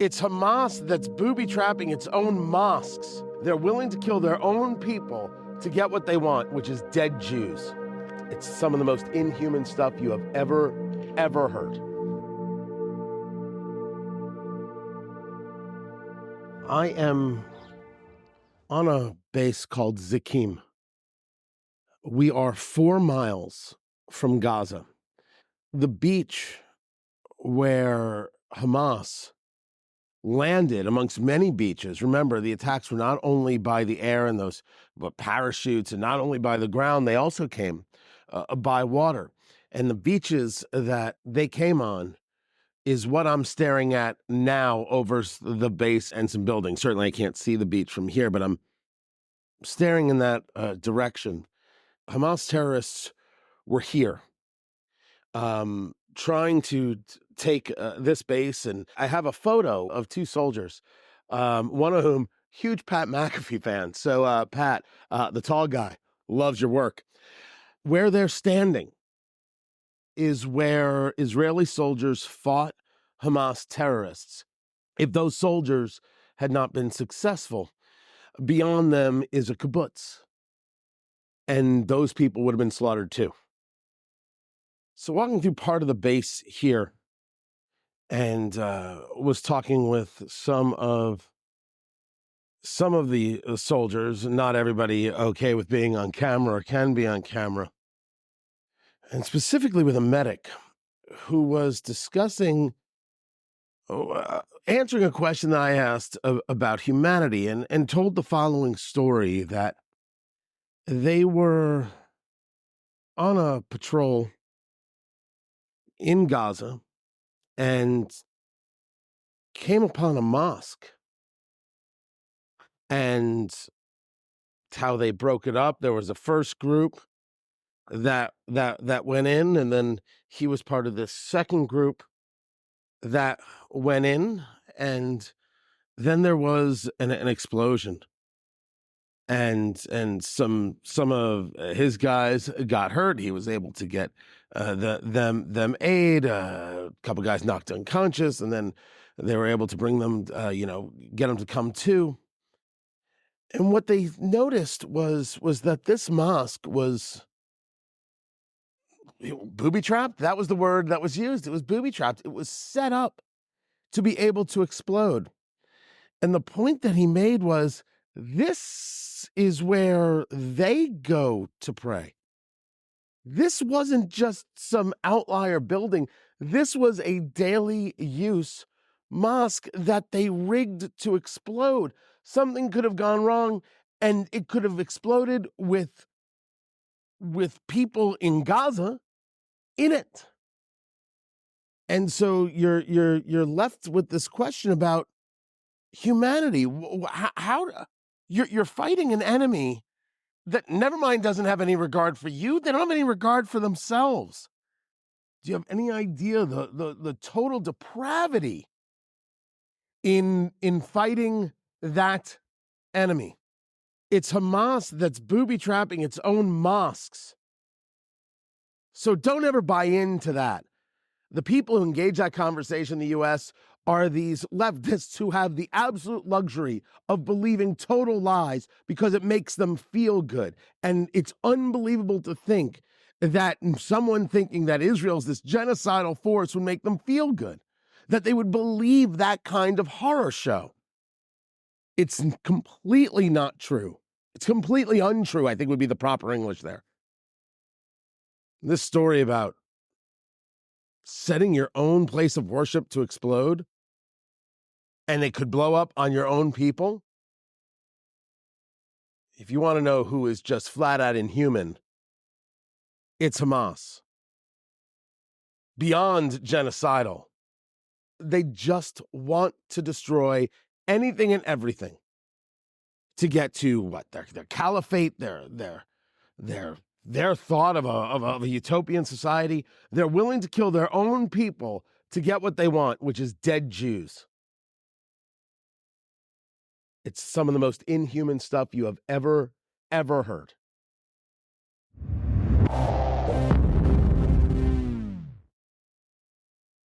It's Hamas that's booby-trapping its own mosques. They're willing to kill their own people to get what they want, which is dead Jews. It's some of the most inhuman stuff you have ever heard. I am on a base called Zikim. We are 4 miles from Gaza. The beach where Hamas landed, amongst many beaches. Remember, the attacks were not only by the air and those parachutes, and not only by the ground, they also came by water. And the beaches that they came on is what I'm staring at now over the base and some buildings. Certainly, I can't see the beach from here, but I'm staring in that direction. Hamas terrorists were here, trying to take this base. And I have a photo of 2 soldiers, one of whom, huge Pat McAfee fan. So Pat, the tall guy, loves your work. Where they're standing is where Israeli soldiers fought Hamas terrorists. If those soldiers had not been successful, beyond them is a kibbutz, and those people would have been slaughtered too. So walking through part of the base here, and was talking with some of the soldiers. Not everybody okay with being on camera or can be on camera, and specifically with a medic who was discussing, answering a question that I asked about humanity, and told the following story: that they were on a patrol in Gaza and came upon a mosque, and how they broke it up. There was a first group that went in, and then he was part of this second group that went in, and then there was an explosion, and some of his guys got hurt. He was able to get them aid. A couple guys knocked unconscious, and then they were able to bring them, get them to come to. And what they noticed was that this mosque was booby-trapped. That was the word that was used. It was booby-trapped. It was set up to be able to explode. And the point that he made was, this is where they go to pray. This wasn't just some outlier building. This was a daily use mosque that they rigged to explode. Something could have gone wrong, and it could have exploded with people in Gaza in it. And so you're left with this question about humanity. How you're fighting an enemy that, never mind, doesn't have any regard for you. They don't have any regard for themselves. Do you have any idea the total depravity in fighting that enemy? It's Hamas that's booby-trapping its own mosques. So don't ever buy into that. The people who engage that conversation in the U.S. are these leftists who have the absolute luxury of believing total lies because it makes them feel good. And it's unbelievable to think that someone thinking that Israel's this genocidal force would make them feel good, that they would believe that kind of horror show. It's completely not true. It's completely untrue, I think would be the proper English there. This story about setting your own place of worship to explode, and it could blow up on your own people. If you want to know who is just flat out inhuman, it's Hamas. Beyond genocidal. They just want to destroy anything and everything to get to what? Their caliphate, their thought of a utopian society. They're willing to kill their own people to get what they want, which is dead Jews. It's some of the most inhuman stuff you have ever heard.